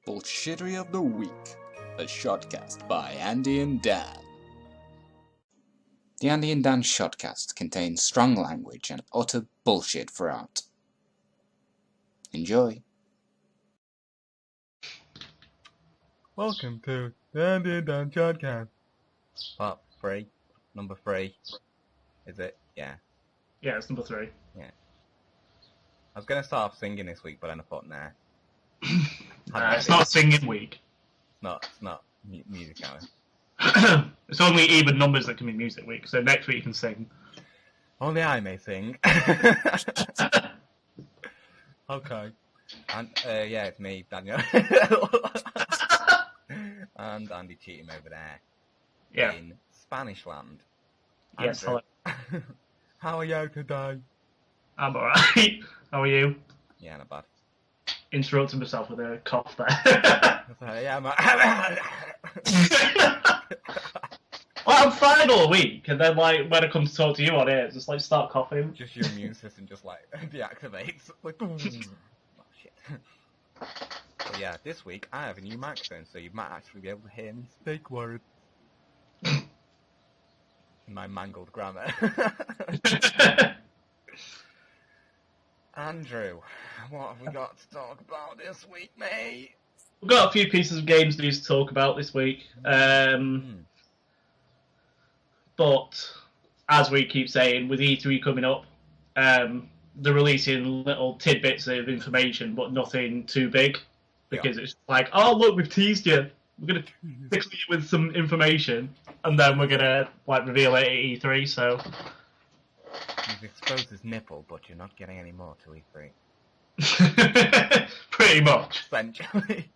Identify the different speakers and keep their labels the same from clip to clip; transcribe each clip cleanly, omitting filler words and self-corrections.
Speaker 1: Bullshittery of the Week, a Shodcast by Andy and Dan. The Andy and Dan Shodcast contains strong language and utter bullshit throughout. Enjoy.
Speaker 2: Welcome to the Andy and Dan Shodcast. Part 3, number 3. Is it? Yeah.
Speaker 3: Yeah, it's number 3.
Speaker 2: Yeah. I was going to start off singing this week, but then I thought, nah.
Speaker 3: It's not singing week.
Speaker 2: It's not music hour.
Speaker 3: It's only even numbers that can be music week, so next week you can sing.
Speaker 2: Only I may sing. Okay. And, yeah, it's me, Daniel. And Andy Cheetham over there.
Speaker 3: Yeah.
Speaker 2: In Spanish land.
Speaker 3: Yes, hello.
Speaker 2: How are you today?
Speaker 3: I'm alright. How are you?
Speaker 2: Yeah, not bad.
Speaker 3: Interrupting myself with a cough there.
Speaker 2: Yeah,
Speaker 3: Well, I'm fine all week, and then, like, when I come to talk to you on it, just, like, start coughing.
Speaker 2: Just your immune system just, like, deactivates. Like, oh, shit. But yeah, this week, I have a new microphone, so you might actually be able to hear me speak words. In my mangled grammar. Andrew, what have we got to talk about this week, mate?
Speaker 3: We've got a few pieces of games news to talk about this week. But, as we keep saying, with E3 coming up, they're releasing little tidbits of information, but nothing too big. Because it's like, oh, look, we've teased you. We're going to tickle you with some information, and then we're going to, like, reveal it at E3, so...
Speaker 2: You've exposed his nipple, but you're not getting any more till E3.
Speaker 3: Pretty much.
Speaker 2: Essentially.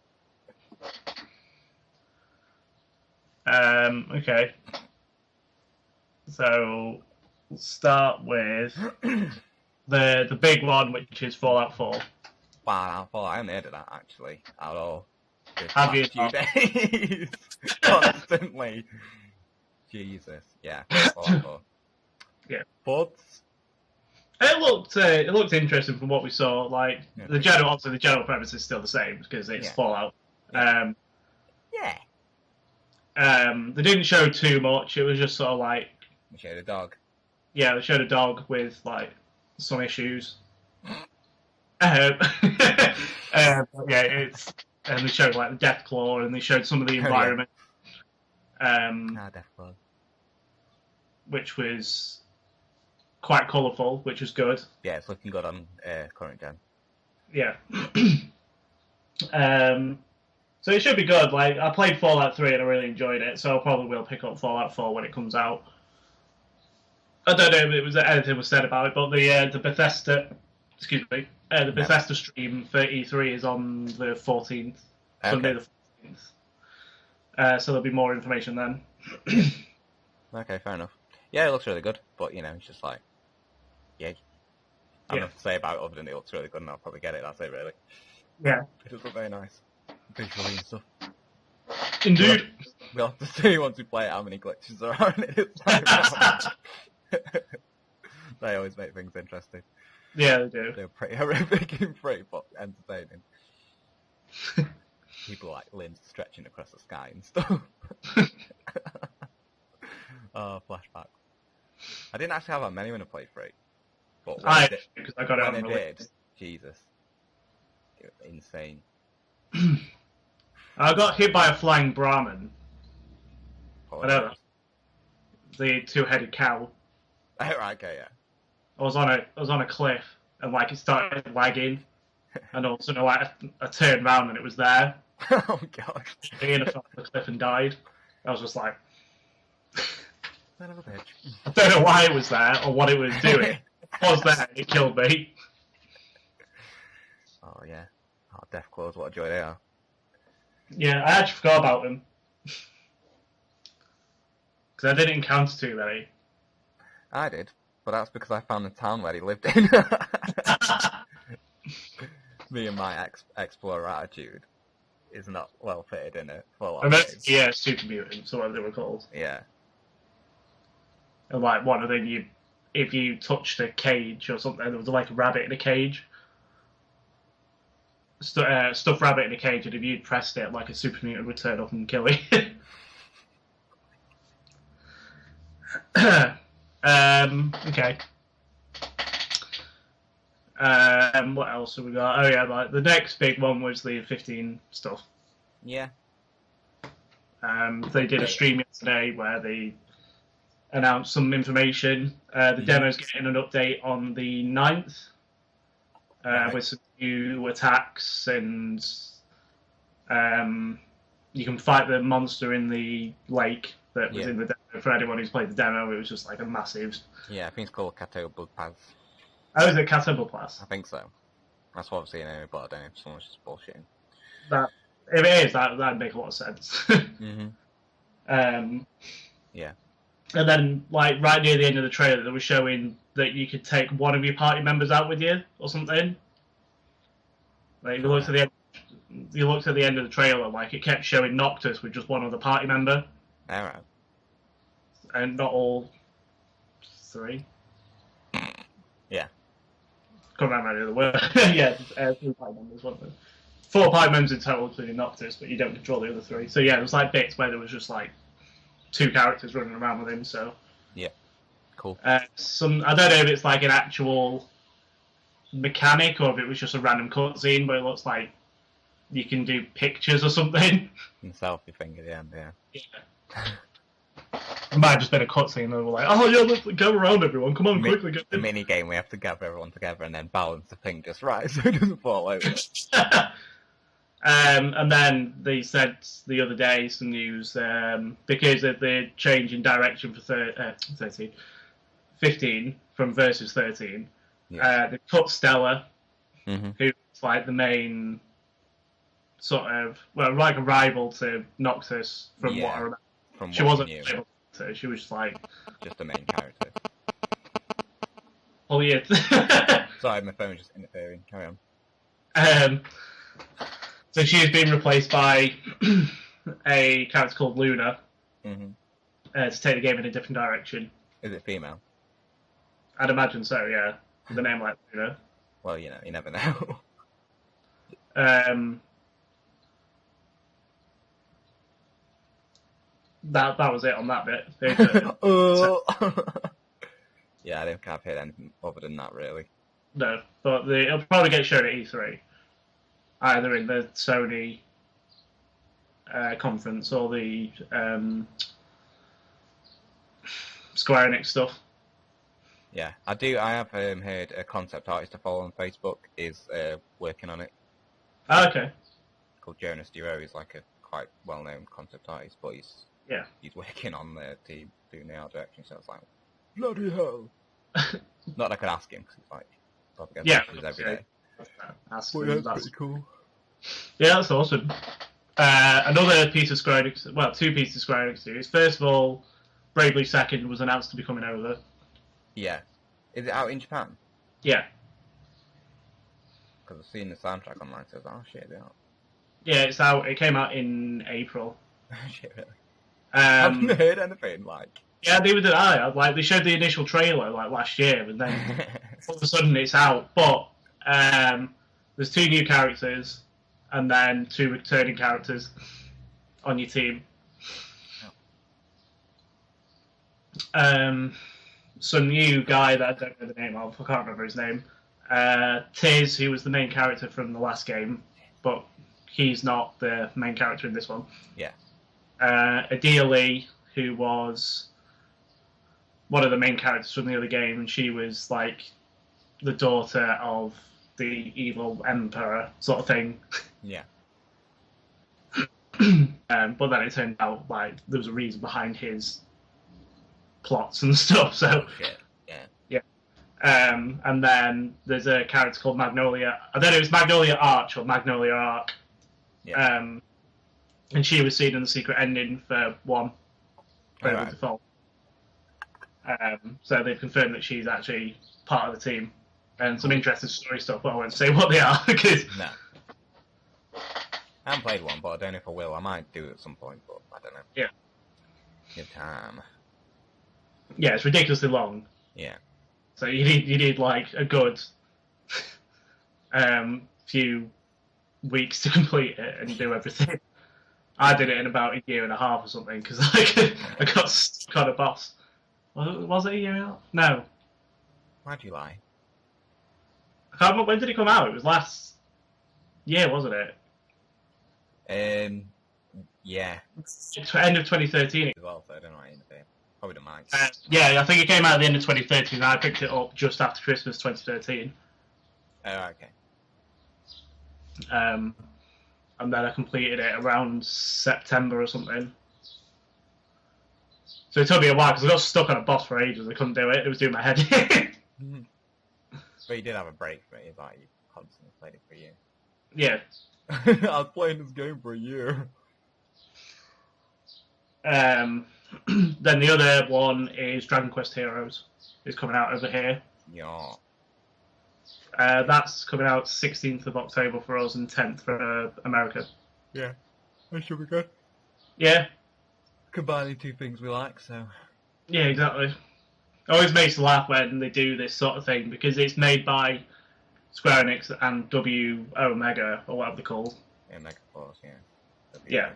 Speaker 3: Okay. So, we'll start with the big one, which is Fallout 4.
Speaker 2: Wow, I haven't heard of that, actually, at all.
Speaker 3: Have you
Speaker 2: few days. Constantly. Jesus. Yeah, Fallout 4.
Speaker 3: Yeah.
Speaker 2: Thoughts?
Speaker 3: It looked interesting from what we saw. Like the general premise is still the same because it's Fallout.
Speaker 2: Yeah.
Speaker 3: They didn't show too much. It was just sort of like
Speaker 2: They showed a dog.
Speaker 3: Yeah, they showed a dog with like some issues. And they showed like the Death Claw, and they showed some of the environment.
Speaker 2: Death Claw. Which
Speaker 3: was quite colourful, which was good.
Speaker 2: Yeah, it's looking good on current gen.
Speaker 3: Yeah. So it should be good. Like, I played Fallout 3 and I really enjoyed it, so I probably will pick up Fallout 4 when it comes out. I don't know if anything was said about it, but the Bethesda, the Bethesda stream for E3 is on the 14th, Sunday the 14th. So there'll be more information then.
Speaker 2: Okay, fair enough. Yeah, it looks really good, but, you know, it's just like, yay. I have nothing to say about it other than it looks really good and I'll probably get it, that's it, really.
Speaker 3: Yeah.
Speaker 2: It does look very nice. Visually and stuff.
Speaker 3: Indeed.
Speaker 2: We'll have to see once we play it how many glitches there are in it. They always make things interesting.
Speaker 3: Yeah, they do.
Speaker 2: They're pretty horrific and pretty entertaining. People like limbs stretching across the sky and stuff. Oh, flashbacks. I didn't actually have that many when I played 3. But
Speaker 3: because I got it on the
Speaker 2: list. Jesus. Insane.
Speaker 3: I got hit by a flying Brahmin. Whatever. The two-headed cow.
Speaker 2: Right, okay, yeah.
Speaker 3: I was on a cliff, and like it started lagging, and all of a sudden I turned around and it was there.
Speaker 2: Oh god.
Speaker 3: And I fell off the cliff and died. I was just like,
Speaker 2: son of a bitch.
Speaker 3: I don't know why it was there or what it was doing. It was there, it killed me.
Speaker 2: Oh yeah. Oh, Death Claws, what a joy they are.
Speaker 3: Yeah, I actually forgot about them. Because I didn't encounter too many.
Speaker 2: I did, but that's because I found the town where he lived in. Me and my explorer attitude is not well fitted in it.
Speaker 3: Yeah, super mutants, or whatever they were called.
Speaker 2: Yeah.
Speaker 3: And like one of them, if you touched a cage or something, there was like a rabbit in a cage. stuffed rabbit in a cage, and if you'd pressed it, like a super mutant would turn up and kill you. Okay. What else have we got? Oh yeah, like the next big one was the 15 stuff.
Speaker 2: Yeah.
Speaker 3: They did a stream yesterday where they announced some information. The demo's getting an update on the 9th with some new attacks, and you can fight the monster in the lake that was in the demo. For anyone who's played the demo, it was just like a massive...
Speaker 2: Yeah, I think it's called Kato Blood Pass.
Speaker 3: Oh, is it Kato Blood Pass?
Speaker 2: I think so. That's what I've seen anyway, but I don't know if someone's just bullshitting.
Speaker 3: If it is, that'd make a lot of sense.
Speaker 2: Yeah.
Speaker 3: And then, like, right near the end of the trailer, they were showing that you could take one of your party members out with you, or something. Like, you looked at the end of the trailer, like, it kept showing Noctis with just one other party member.
Speaker 2: Alright.
Speaker 3: And not all 3.
Speaker 2: Yeah.
Speaker 3: Can't remember any of the word. Yeah, 3 party members, wasn't there? 4 party members in total, including Noctis, but you don't control the other 3. So yeah, there was like bits where there was just like 2 characters running around with him. So
Speaker 2: yeah, cool.
Speaker 3: I don't know if it's like an actual mechanic or if it was just a random cutscene, but it looks like you can do pictures or something.
Speaker 2: And selfie thing at the end, yeah.
Speaker 3: It might have just been a cutscene and they were like, oh yeah, let's go around everyone, come on, quickly get
Speaker 2: the
Speaker 3: in.
Speaker 2: mini game we have to gather everyone together and then balance the thing just right so it doesn't fall over.
Speaker 3: And then they said the other day some news because of the change in direction for 15 from Versus 13. They put Stella, who's like the main sort of, well, like a rival to Noctis from what I remember. She wasn't able to, she was just like...
Speaker 2: Just the main character.
Speaker 3: Oh yeah.
Speaker 2: Sorry, my phone was just interfering. Carry on.
Speaker 3: So she has been replaced by a character called Luna to take the game in a different direction.
Speaker 2: Is it female?
Speaker 3: I'd imagine so, yeah. With a name like Luna.
Speaker 2: Well, you know, you never know.
Speaker 3: That was it on that bit.
Speaker 2: Yeah, I don't think I've heard anything other than that, really.
Speaker 3: No, but it'll probably get shown at E3. Either in the Sony conference or the Square Enix stuff.
Speaker 2: Yeah, I have heard a concept artist to follow on Facebook is working on it.
Speaker 3: Oh, okay.
Speaker 2: Called Jonas Duro. He's like a quite well-known concept artist, but he's working on the team doing the art direction, so it's like, bloody hell. Not that I could ask him, because he's like, probably gets messages every day.
Speaker 3: That's
Speaker 2: pretty cool.
Speaker 3: Yeah, that's awesome. Another piece of Square Enix, well, 2 pieces of Square Enix series. First of all, Bravely Second was announced to be coming over.
Speaker 2: Yeah. Is it out in Japan?
Speaker 3: Yeah.
Speaker 2: Because I've seen the soundtrack online, so I was like, oh shit, they're out.
Speaker 3: Yeah, it's out. It came out in April.
Speaker 2: Shit, really? I haven't heard anything, like...
Speaker 3: Yeah, neither did I. Like, they showed the initial trailer, like, last year, and then all of a sudden it's out. But there's 2 new characters, and then 2 returning characters on your team. Some new guy that I don't know the name of, I can't remember his name. Tiz, who was the main character from the last game, but he's not the main character in this one.
Speaker 2: Yeah.
Speaker 3: Adia Lee, who was one of the main characters from the other game, and she was like the daughter of the evil emperor sort of thing.
Speaker 2: Yeah.
Speaker 3: But then it turned out like there was a reason behind his plots and stuff. So yeah. And then there's a character called Magnolia. I don't know if it's Magnolia Arch or Magnolia Arc.
Speaker 2: Yeah.
Speaker 3: And she was seen in the secret ending for 1. Right. Default. So they've confirmed that she's actually part of the team. And some interesting story stuff, but I won't say what they are because...
Speaker 2: No. I haven't played 1, but I don't know if I will. I might do it at some point, but I don't know.
Speaker 3: Yeah.
Speaker 2: Give time.
Speaker 3: Yeah, it's ridiculously long.
Speaker 2: Yeah.
Speaker 3: So you need like a good few weeks to complete it and do everything. I did it in about a year and a half or something because I got stuck on a boss. Was it a year and a half? No.
Speaker 2: Why'd you lie?
Speaker 3: I can't remember, when did it come out? It was last year, wasn't it?
Speaker 2: Yeah.
Speaker 3: End of 2013.
Speaker 2: As well, so I don't know anything. Probably don't mind.
Speaker 3: Yeah, I think it came out at the end of 2013 and I picked it up just after Christmas 2013.
Speaker 2: Oh, okay.
Speaker 3: And then I completed it around September or something. So it took me a while because I got stuck on a boss for ages. I couldn't do it. It was doing my head in.
Speaker 2: But you did have a break from it, like you constantly played it for a year.
Speaker 3: Yeah.
Speaker 2: I was playing this game for a year.
Speaker 3: Then the other one is Dragon Quest Heroes. It's coming out over here.
Speaker 2: Yeah.
Speaker 3: That's coming out 16th of October for us and 10th for America.
Speaker 2: Yeah. That should be good.
Speaker 3: Yeah.
Speaker 2: Combining two things we like, so...
Speaker 3: Yeah, exactly. It always makes me laugh when they do this sort of thing because it's made by Square Enix and W Omega, or whatever they're called.
Speaker 2: Yeah, Mega Force, yeah.
Speaker 3: Yeah.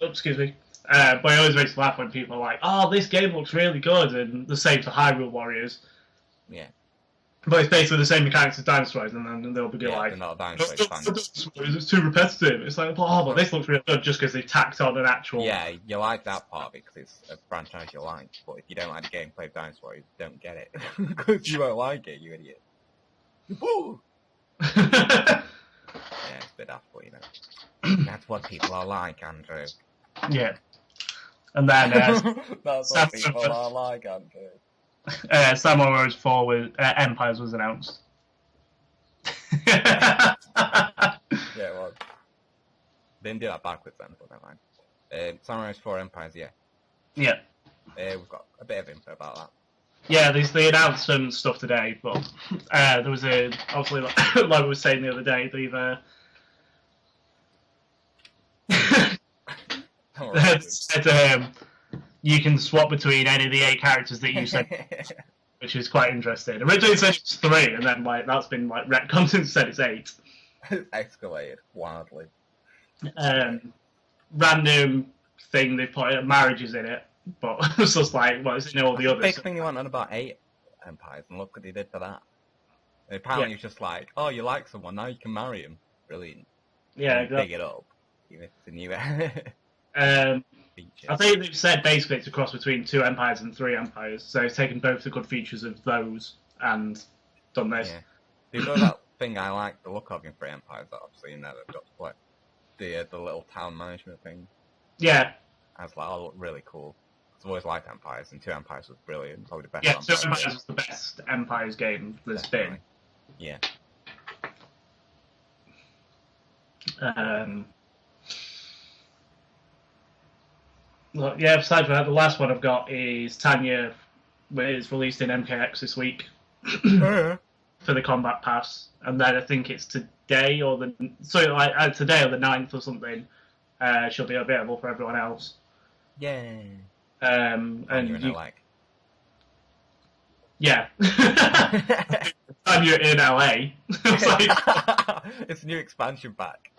Speaker 3: Oops, excuse me. But it always makes me laugh when people are like, oh, this game looks really good, and the same for Hyrule Warriors.
Speaker 2: Yeah.
Speaker 3: But it's basically the same mechanics as Dinosaur, and then they'll be like,
Speaker 2: they're not Dinosaur fans.
Speaker 3: It's too repetitive. It's like, oh, but this looks really good just because they tacked on an actual...
Speaker 2: Yeah, you like that part because it's a franchise you like, but if you don't like the gameplay of Dinosaur, you don't get it. Because you won't like it, you idiot. Woo! Yeah, it's a bit daft, but you know. That's what people are like, Andrew.
Speaker 3: Yeah. And then...
Speaker 2: That's what people are like, Andrew.
Speaker 3: Samurai Warriors 4 with Empires was announced.
Speaker 2: Yeah, it was. They didn't do that backwards then, but never mind. Samurai Warriors 4 Empires, yeah.
Speaker 3: Yeah.
Speaker 2: We've got a bit of info about that.
Speaker 3: Yeah, they announced some stuff today, but there was obviously, like we were saying the other day, they've said you can swap between any of the 8 characters that you said, which is quite interesting. Originally it said it's 3, and then that's been retconned and said it's 8.
Speaker 2: Escalated wildly.
Speaker 3: Random thing they put marriages in it, but it's just it's in all the others.
Speaker 2: Big thing you want on about 8 Empires, and look what they did for that. And apparently it's just like, oh, you like someone, now you can marry him. Brilliant.
Speaker 3: Yeah,
Speaker 2: exactly. Big it up. Even if it's a new
Speaker 3: I think they've said basically it's a cross between 2 Empires and 3 Empires, so it's taken both the good features of those and done this.
Speaker 2: Yeah. You know that thing I like the look of in 3 Empires that obviously you never got to play? The little town management thing.
Speaker 3: Yeah.
Speaker 2: I was like, oh, look really cool. I've always liked Empires, and 2 Empires was brilliant, probably the best.
Speaker 3: Yeah, 2 Empires was the best Empires game there's been.
Speaker 2: Yeah.
Speaker 3: Look, yeah, besides that, the last one I've got is Tanya, where it's released in MKX this week for the Combat Pass, and then I think it's today or today or the 9th or something. She'll be available for everyone else.
Speaker 2: Yay!
Speaker 3: And
Speaker 2: you like.
Speaker 3: Yeah. Tanya in LA.
Speaker 2: It's a new expansion pack.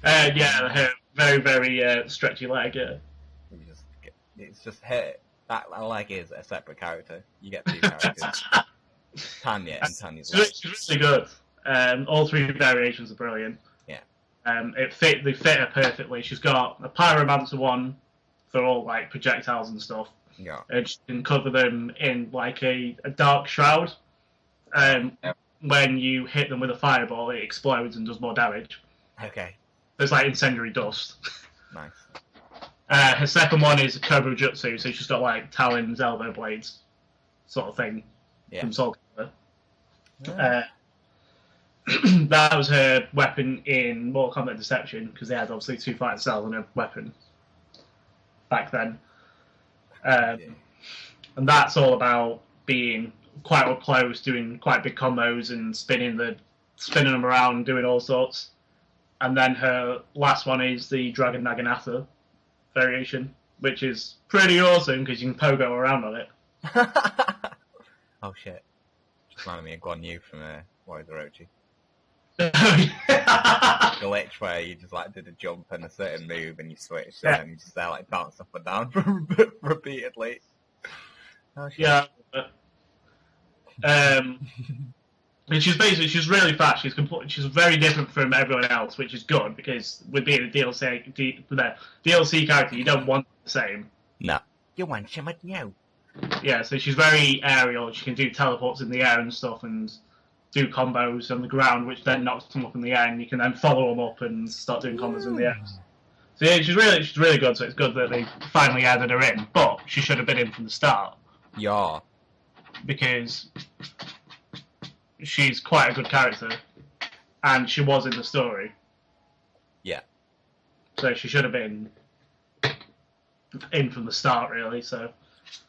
Speaker 3: Yeah, her very, very stretchy leg.
Speaker 2: It's just her. That leg is a separate character. You get 2 characters. Tanya and Tanya's leg.
Speaker 3: It's really good. All 3 variations are brilliant.
Speaker 2: Yeah.
Speaker 3: They fit her perfectly. She's got a pyromancer one for all projectiles and stuff.
Speaker 2: Yeah.
Speaker 3: And she can cover them in a dark shroud. When you hit them with a fireball, it explodes and does more damage.
Speaker 2: Okay.
Speaker 3: There's incendiary dust.
Speaker 2: Nice.
Speaker 3: Her second one is Cobra Jutsu, so she's got talons, elbow blades, sort of thing from Soul Calibur.
Speaker 2: Yeah.
Speaker 3: That was her weapon in Mortal Kombat Deception, because they had obviously 2 fighting styles and a weapon back then. And that's all about being quite up close, doing quite big combos and spinning them around, doing all sorts. And then her last one is the Dragon Naginata variation, which is pretty awesome because you can pogo around on it.
Speaker 2: Oh shit. Just reminded me of Guan Yu from Warriors of Orochi. Glitch where you just like did a jump and a certain move and you switched and then you just like bounce up and down repeatedly. Oh, shit.
Speaker 3: Yeah. And she's really fast. She's very different from everyone else, which is good because with being a DLC character, you don't want the same.
Speaker 2: No. You want someone new.
Speaker 3: Yeah, so she's very aerial. She can do teleports in the air and stuff, and do combos on the ground, which then knocks them up in the air, and you can then follow them up and start doing combos in the air. So yeah, she's really good. So it's good that they finally added her in, but she should have been in from the start.
Speaker 2: Yeah.
Speaker 3: Because she's quite a good character, and she was in the story.
Speaker 2: Yeah.
Speaker 3: So she should have been in from the start, really. So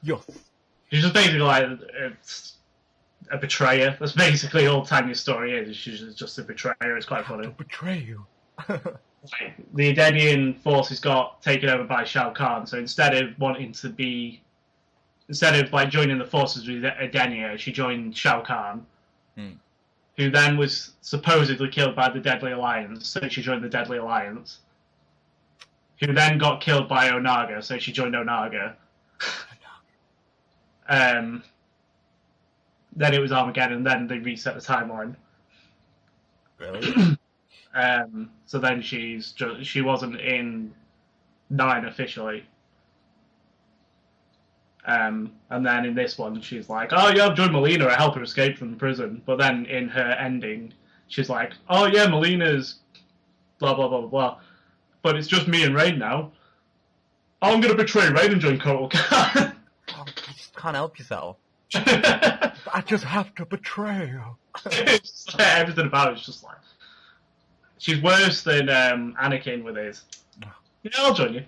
Speaker 2: Yes.
Speaker 3: she's just basically like a betrayer. That's basically all Tanya's story is. She's just a betrayer. It's quite funny.
Speaker 2: Betray you.
Speaker 3: Like, the Edenian forces got taken over by Shao Kahn, so instead of like joining the forces with Edenia, she joined Shao Kahn, who then was supposedly killed by the Deadly Alliance, so she joined the Deadly Alliance, who then got killed by Onaga, so she joined Onaga. Then it was Armageddon, then they reset the timeline.
Speaker 2: Really?
Speaker 3: So then she wasn't in 9 officially. And then in this one, she's like, oh yeah, I've joined Melina, I helped her escape from prison. But then in her ending, she's like, oh yeah, Melina's blah, blah, blah, blah, blah. But it's just me and Rain now. Oh, I'm going to betray Rain and join Kotal Khan.
Speaker 2: Oh, you just can't help yourself. I just have to betray you.
Speaker 3: It's just like, everything about it's just like... She's worse than Anakin with his. Yeah, I'll join you.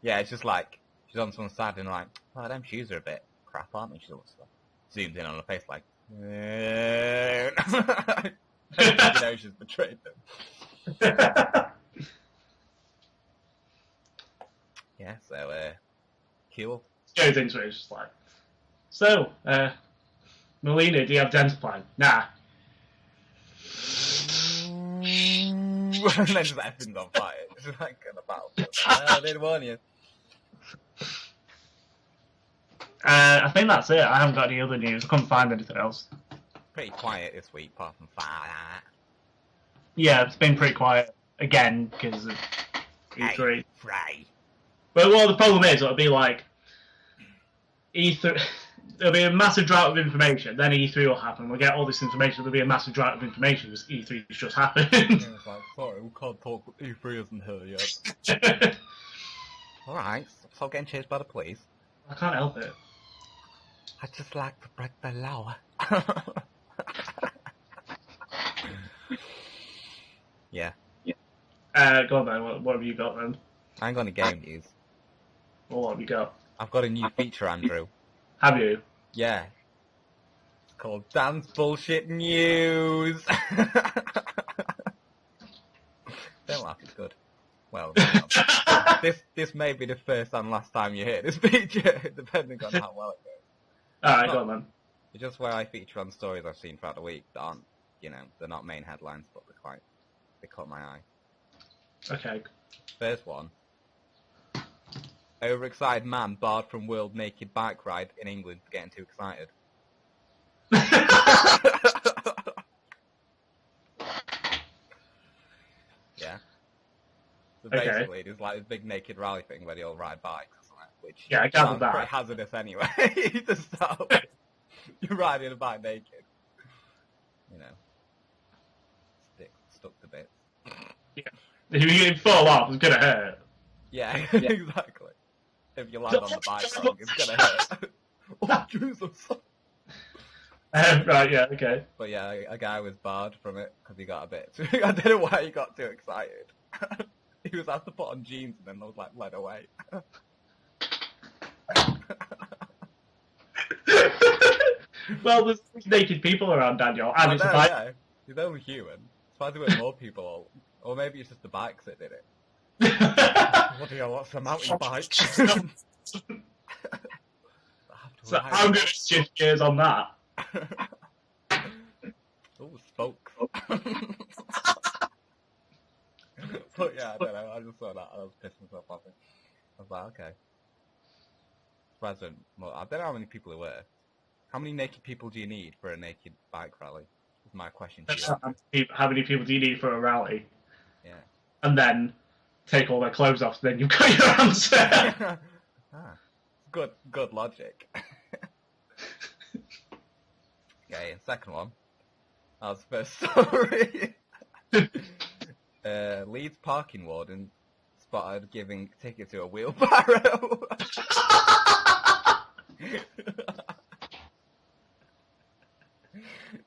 Speaker 2: Yeah, it's just like, she's on someone's side and like, oh, them shoes are a bit crap, aren't they? She looks like, zooms in on her face like, you know she's betrayed them. Yeah, so, cool.
Speaker 3: Goes into it, it's just like, so, Melina, do you have dental plan? Nah.
Speaker 2: And then just everything's on fire. It's just like on the battlefield. I didn't warn you.
Speaker 3: I think that's it. I haven't got any other news. I couldn't find anything else.
Speaker 2: Pretty quiet this week, apart from fire.
Speaker 3: Yeah, it's been pretty quiet again because of E3.
Speaker 2: Fry.
Speaker 3: But well, the problem is it'll be like E3. There'll be a massive drought of information. Then E3 will happen. We'll get all this information. There'll be a massive drought of information because E3 has just happened.
Speaker 2: Yeah, it's like, sorry, we can't talk. E3 isn't here yet. All right, stop getting chased by the police.
Speaker 3: I can't help it.
Speaker 2: I just like to break the law. Yeah.
Speaker 3: Go on then. What have you got then?
Speaker 2: I ain't got any game news.
Speaker 3: Well, what have you got?
Speaker 2: I've got a new feature, Andrew.
Speaker 3: Have you?
Speaker 2: Yeah. It's called Dance Bullshit News. Don't laugh, it's good. Well, this may be the first and last time you hear this feature, depending on how well it goes.
Speaker 3: Alright, go on then.
Speaker 2: It's just where I feature on stories I've seen throughout the week that aren't, they're not main headlines, but they caught my eye.
Speaker 3: Okay.
Speaker 2: First one. Overexcited man barred from world naked bike ride in England for getting too excited. Yeah. So basically, there's like this big naked rally thing where they all ride bikes, which
Speaker 3: I gathered
Speaker 2: sounds
Speaker 3: that.
Speaker 2: pretty hazardous anyway. To start with. You're riding a bike naked. Stuck to bits.
Speaker 3: Yeah. If you fall off, it's gonna hurt.
Speaker 2: Yeah, exactly. If you land on the bike wrong, it's gonna hurt. Oh, Jesus.
Speaker 3: Right, yeah, okay.
Speaker 2: But yeah, a guy was barred from it because he got a bit... I don't know why he got too excited. He was asked to put on jeans and then I was like, led away.
Speaker 3: Well, there's naked people around Daniel, and it's a bike.
Speaker 2: Yeah. He's only human. It's fine to more people. Or maybe it's just the bikes that did it. What do you what's a mountain bike?
Speaker 3: So I'm going to shift gears on that.
Speaker 2: Oh, spokes. But yeah, I don't know. I just saw that. I was pissing myself off. I was like, okay. Present. Well, I don't know how many people there were. How many naked people do you need for a naked bike rally? Is my question to you.
Speaker 3: How many people do you need for a rally?
Speaker 2: Yeah.
Speaker 3: And then take all their clothes off, then you've got your answer.
Speaker 2: Good logic. Okay, second one. That was the first story. Leeds parking warden spotted giving ticket to a wheelbarrow.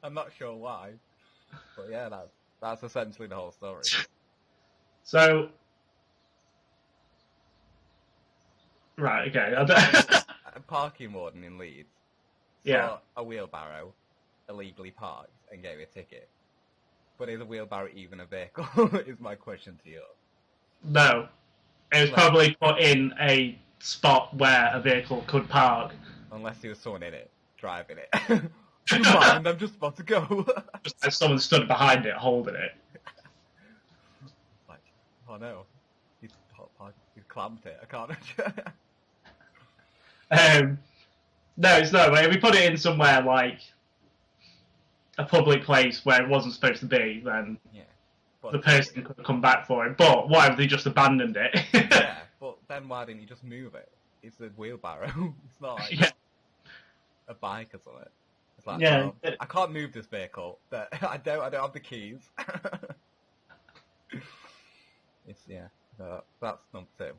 Speaker 2: I'm not sure why, but yeah, that's essentially the whole story.
Speaker 3: So, right, okay.
Speaker 2: A parking warden in Leeds
Speaker 3: Yeah.
Speaker 2: saw a wheelbarrow illegally parked and gave a ticket. But is a wheelbarrow even a vehicle? Is my question to you.
Speaker 3: No. It was probably put in a spot where a vehicle could park.
Speaker 2: Unless there was someone in it, driving it. Do you mind? I'm just about to go.
Speaker 3: Just like someone stood behind it, holding it.
Speaker 2: Like, oh no. He's clamped it. I can't.
Speaker 3: No, it's not. If we put it in somewhere like a public place where it wasn't supposed to be, then
Speaker 2: Yeah.
Speaker 3: the person could come back for it. But why have they just abandoned it?
Speaker 2: Yeah, but then why didn't you just move it? It's a wheelbarrow. It's not like a bike or something. It's like,
Speaker 3: Yeah.
Speaker 2: oh, I can't move this vehicle. I don't have the keys. It's that's number 2.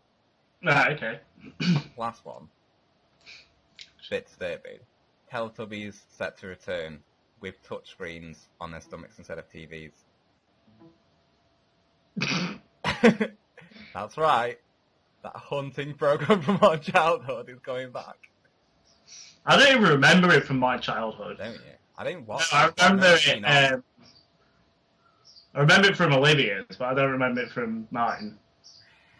Speaker 3: Right, okay.
Speaker 2: Last one. Bit disturbing. Teletubbies set to return with touchscreens on their stomachs instead of TVs. That's right. That hunting program from our childhood is going back.
Speaker 3: I don't even remember it from my childhood.
Speaker 2: Don't you? I didn't watch
Speaker 3: No,
Speaker 2: it.
Speaker 3: I remember it. I remember it from Olivia's, but I don't remember it from mine.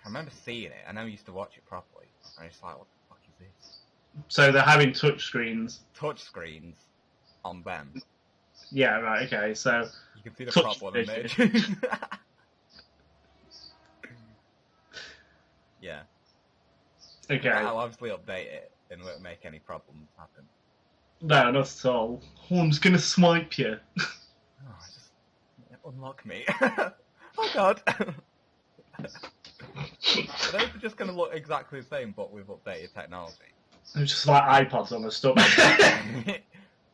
Speaker 2: I remember seeing it. I never used to watch it properly. I was just like, what the fuck is this?
Speaker 3: So they're having touch screens.
Speaker 2: Touch screens on them.
Speaker 3: Yeah, right, okay, so...
Speaker 2: You can see the
Speaker 3: Touch
Speaker 2: prop one I made. Yeah.
Speaker 3: Okay.
Speaker 2: I'll obviously update it and won't make any problems happen.
Speaker 3: No, not at all. Oh, I'm just gonna swipe you.
Speaker 2: Oh, just unlock me. Oh god. Those are just going to look exactly the same, but with updated technology.
Speaker 3: It's just like iPods on the stomach.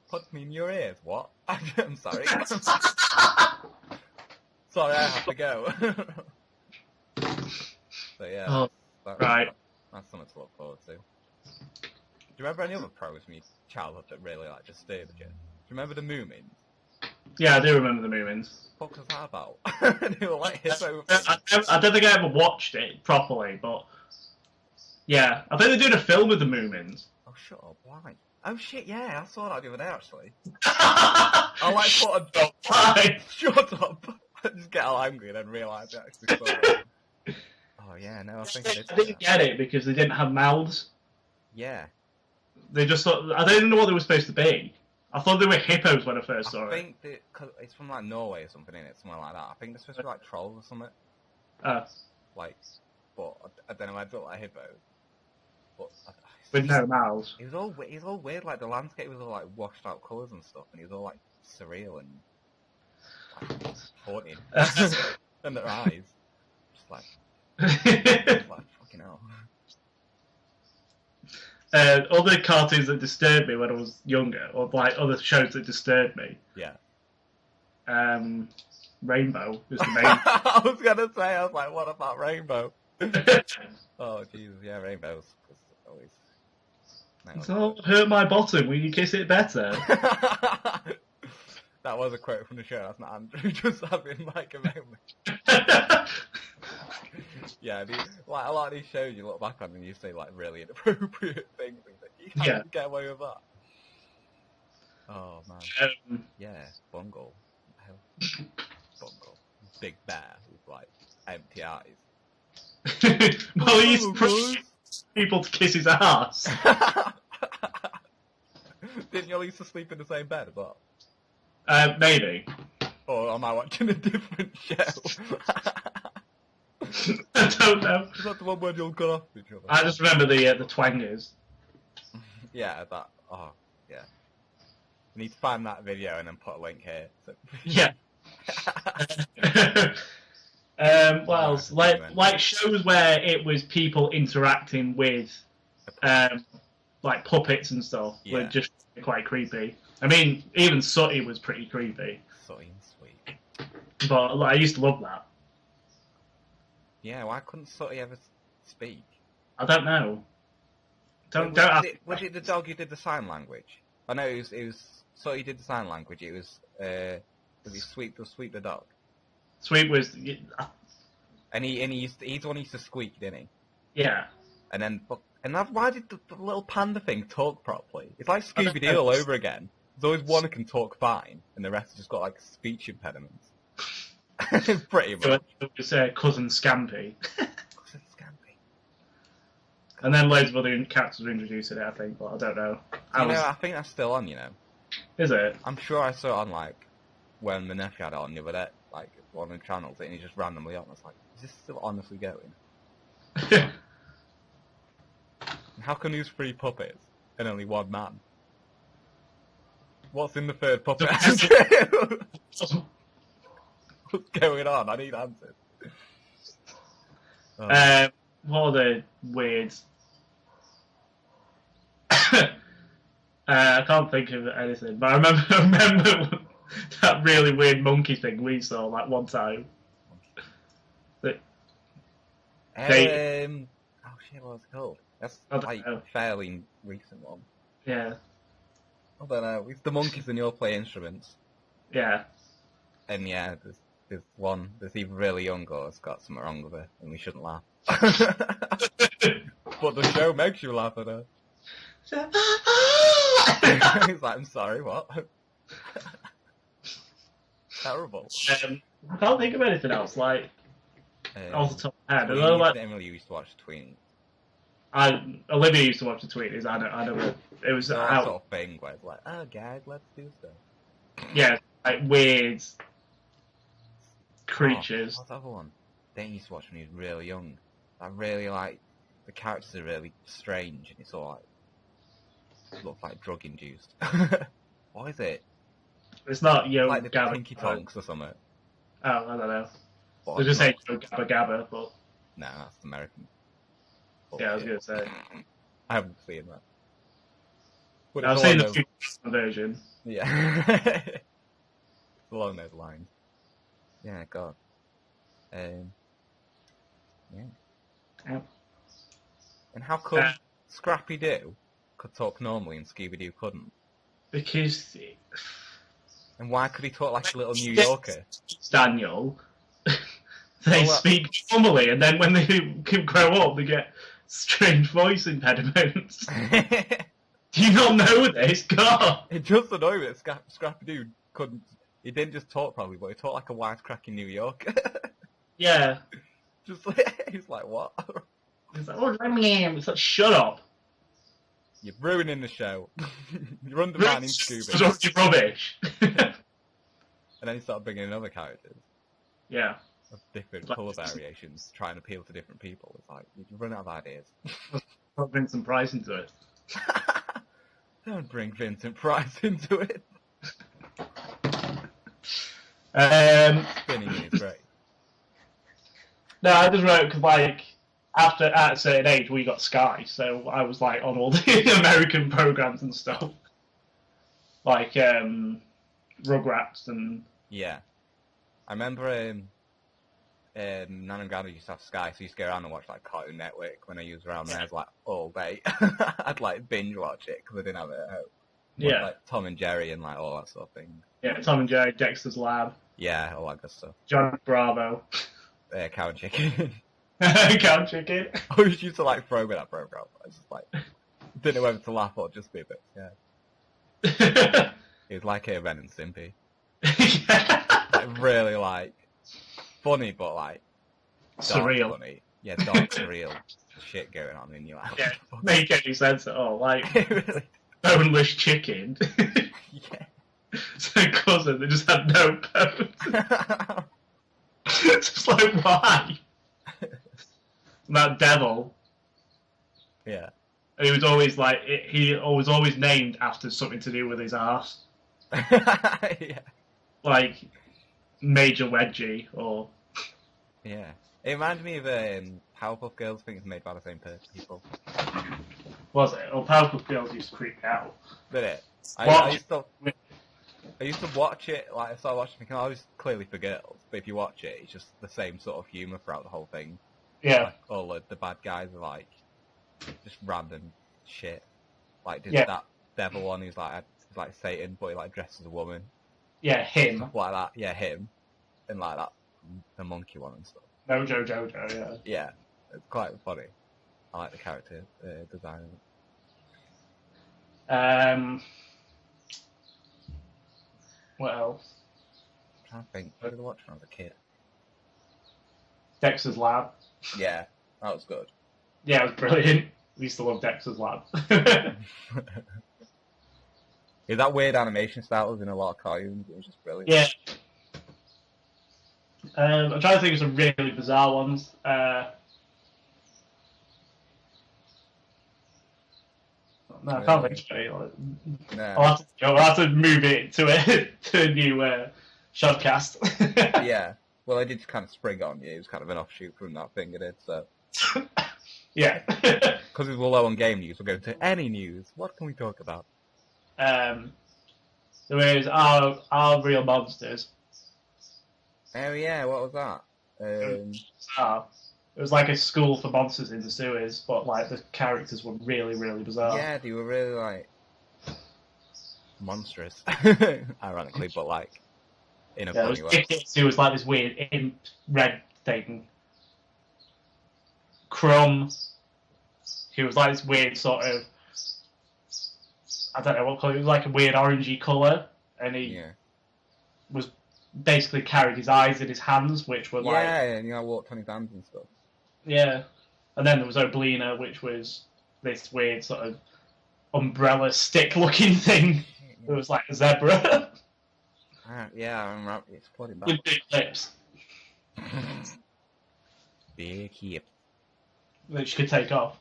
Speaker 2: Put me in your ears. What? I'm sorry. Sorry, I have to go. So yeah,
Speaker 3: right.
Speaker 2: That's something to look forward to. Do you remember any other programs from your childhood that really like disturbed you? Do you remember the Moomins?
Speaker 3: Yeah, I do remember the Moomins.
Speaker 2: What was that about? They were like hippo.
Speaker 3: I don't think I ever watched it properly, but yeah, I think they did a film with the Moomins.
Speaker 2: Oh, shut up! Why? Oh shit! Yeah, I saw that the other day actually. I like put a
Speaker 3: Why?
Speaker 2: Shut up! I just get all angry and then realise I actually saw it. Oh yeah, no, I think
Speaker 3: I didn't get it because they didn't have mouths.
Speaker 2: Yeah.
Speaker 3: They just thought, I didn't know what they were supposed to be. I thought they were hippos when I first saw it.
Speaker 2: I think that, cause it's from like Norway or something, in it, somewhere like that. I think they're supposed to be like trolls or something. Like, but I don't know. I don't like hippos. But
Speaker 3: With no mouths.
Speaker 2: It was all weird. Like the landscape was all like washed out colours and stuff, and it was all like surreal and like haunting. And their eyes, just like fucking hell.
Speaker 3: Other cartoons that disturbed me when I was younger, or like other shows that disturbed me.
Speaker 2: Yeah.
Speaker 3: Rainbow was the main.
Speaker 2: I was gonna say, I was like, what about Rainbow? Oh Jesus, yeah, Rainbows always.
Speaker 3: It's all hurt my bottom. Will you kiss it better?
Speaker 2: That was a quote from the show. That's not Andrew just having like a moment. Yeah, like a lot of these shows you look back on and you say like really inappropriate things. You can't get away with that. Oh man. Yeah, Bungle. Bungle. Big bear with like empty eyes.
Speaker 3: Well, he's people to kiss his ass.
Speaker 2: Didn't you all used to sleep in the same bed as well?
Speaker 3: Maybe.
Speaker 2: Or am I watching a different show?
Speaker 3: I don't know.
Speaker 2: Is that the one where you'll cut off each other?
Speaker 3: I just remember the twangers.
Speaker 2: Yeah, that. Oh, yeah. I need to find that video and then put a link here. So...
Speaker 3: Yeah. What else? Like shows where it was people interacting with, like puppets and stuff were just quite creepy. I mean, even Sooty was pretty creepy.
Speaker 2: Sooty and Sweet.
Speaker 3: But like, I used to love that.
Speaker 2: Yeah, why couldn't Sooty ever speak?
Speaker 3: I don't know.
Speaker 2: Was it the dog who did the sign language? I know it was Sooty did the sign language. It was it Sweet the dog?
Speaker 3: Sweet was...
Speaker 2: And he's the one who used to squeak, didn't he?
Speaker 3: Yeah.
Speaker 2: And why did the little panda thing talk properly? It's like Scooby-Doo all over again. There's always one who can talk fine, and the rest have just got like speech impediments. Pretty much.
Speaker 3: It was Cousin Scampy.
Speaker 2: Cousin Scampy.
Speaker 3: And then loads of other characters were introduced in it, I think, but I don't know.
Speaker 2: I think that's still on,
Speaker 3: Is it?
Speaker 2: I'm sure I saw it on, like, when my nephew had it on the other day, like, one of the channels, and he just randomly on. I was like, is this still honestly going? How can use 3 puppets and only 1 man? What's in the third puppet? What's going on? I need answers.
Speaker 3: What are the weird... I can't think of anything, but I remember that really weird monkey thing we saw like one time.
Speaker 2: Oh shit, what was it called? That's like a fairly recent one.
Speaker 3: Yeah.
Speaker 2: I don't know. It's the monkeys and you'll play instruments.
Speaker 3: Yeah.
Speaker 2: And yeah, there's one that's either really young or it's got something wrong with it, and we shouldn't laugh. But the show makes you laugh at her. He's like, I'm sorry, what? Terrible.
Speaker 3: I can't think of anything else, like, off the top of my head.
Speaker 2: Emily used to watch Tweenies.
Speaker 3: Olivia used to watch the Tweenies, I know it was
Speaker 2: that
Speaker 3: out.
Speaker 2: sort of thing where it's like, oh guys, let's do stuff.
Speaker 3: Yeah, like weird creatures.
Speaker 2: What's the other one? They used to watch when he was really young. I really like, the characters are really strange and it's all like, looks like drug induced. What is it?
Speaker 3: It's not Yo
Speaker 2: like the
Speaker 3: Gabba
Speaker 2: Pinky Tonks or something.
Speaker 3: Oh, I don't know. They just say Yo Gabba Gabba, but...
Speaker 2: No, that's American.
Speaker 3: Yeah, I was going to say.
Speaker 2: I haven't seen that. But
Speaker 3: I've seen the version.
Speaker 2: Yeah. It's along those lines. Yeah, God. Yeah. And how come Scrappy-Doo could talk normally and Scooby-Doo couldn't?
Speaker 3: Because...
Speaker 2: And why could he talk like a little New Yorker?
Speaker 3: Daniel, they speak normally, and then when they grow up, they get strange voice impediments. Do you not know this? God!
Speaker 2: It just annoyed me that Scrappy-Doo couldn't... He didn't just talk properly, but he talked like a wisecracking New Yorker.
Speaker 3: Yeah.
Speaker 2: Just like, he's like, what?
Speaker 3: He's like, oh, it's like, shut up.
Speaker 2: You're ruining the show. You're undermining Scooby.
Speaker 3: It's rubbish.
Speaker 2: And then he started bringing in other characters.
Speaker 3: Yeah.
Speaker 2: Of different colour variations, to try and appeal to different people. It's like, you run out of ideas.
Speaker 3: Put Vincent Price into it.
Speaker 2: Don't bring Vincent Price into it. Spinning is great.
Speaker 3: No, I just wrote because, like, at a certain age, we got Sky, so I was like on all the American programs and stuff, like Rugrats and.
Speaker 2: Yeah, I remember Nan and Grandma used to have Sky, so I used to go around and watch like Cartoon Network when I used around there, like all day. I'd like binge watch it because I didn't have it at home.
Speaker 3: Yeah,
Speaker 2: like Tom and Jerry and like all that sort of thing.
Speaker 3: Yeah, Tom and Jerry, Dexter's Lab.
Speaker 2: Yeah, all that good stuff.
Speaker 3: John Bravo.
Speaker 2: Cow and Chicken.
Speaker 3: Cow and Chicken.
Speaker 2: I always used to like throw me that program. I was just like, didn't know whether to laugh or just be a bit scared. It was like a Ren and Stimpy.
Speaker 3: Yeah.
Speaker 2: Like really like funny, but like
Speaker 3: surreal.
Speaker 2: Funny. Yeah, dark surreal shit going on in your life.
Speaker 3: Yeah, make any sense at all. Like
Speaker 2: really.
Speaker 3: boneless chicken.
Speaker 2: Yeah.
Speaker 3: So cousin, they just had no pose. It's just like, why? And that devil,
Speaker 2: Yeah.
Speaker 3: and he was always like, he was always named after something to do with his arse.
Speaker 2: Yeah.
Speaker 3: Like, Major Wedgie, or...
Speaker 2: Yeah. It reminded me of Powerpuff Girls. I think it's made by the same people.
Speaker 3: Was it? Well, Powerpuff Girls used to creep me out.
Speaker 2: Did it? I
Speaker 3: Watch
Speaker 2: used to watch it, like, I started watching thinking, oh, it's clearly for girls. But if you watch it, it's just the same sort of humour throughout the whole thing.
Speaker 3: Yeah.
Speaker 2: Like, all the bad guys are, like, just random shit. Like, there's
Speaker 3: Yeah.
Speaker 2: that devil one who's like Satan, but he, like, dresses as a woman.
Speaker 3: Yeah, him.
Speaker 2: Stuff like that. Yeah, him. And, like, that, the monkey one and stuff.
Speaker 3: Mojo Jojo, yeah.
Speaker 2: Yeah. It's quite funny. I like the character design.
Speaker 3: What else?
Speaker 2: I'm trying to think. What did I watch when I was a kid?
Speaker 3: Dexter's Lab.
Speaker 2: Yeah, that was good.
Speaker 3: Yeah, it was brilliant. We used to love Dexter's Lab.
Speaker 2: Is that weird animation style was in a lot of cartoons? It was just brilliant.
Speaker 3: Yeah. I'm trying to think of some really bizarre ones. No, I can't think of any.
Speaker 2: No.
Speaker 3: I'll have to move it to a new Shodcast.
Speaker 2: Yeah. Well, I did kind of spring on you. It was kind of an offshoot from that thing I did, so...
Speaker 3: Yeah.
Speaker 2: Because we're low on game news, we'll go to any news. What can we talk about?
Speaker 3: There was our Real Monsters.
Speaker 2: Oh, yeah, what was that?
Speaker 3: Bizarre. It was like a school for monsters in the sewers, but like the characters were really, really bizarre.
Speaker 2: Yeah, they were really, like... monstrous. Ironically, but, like... in a funny way.
Speaker 3: It was like this weird imp red thing. Crumb. He was like this weird sort of... I don't know what colour. It was like a weird orangey colour. And he was basically carried his eyes in his hands, which were like...
Speaker 2: Yeah, and walked on his hands and stuff.
Speaker 3: Yeah. And then there was Oblina, which was this weird sort of umbrella stick-looking thing. It was like a zebra.
Speaker 2: Yeah, I remember exploding back.
Speaker 3: With big lips.
Speaker 2: Big hip.
Speaker 3: Which could take off.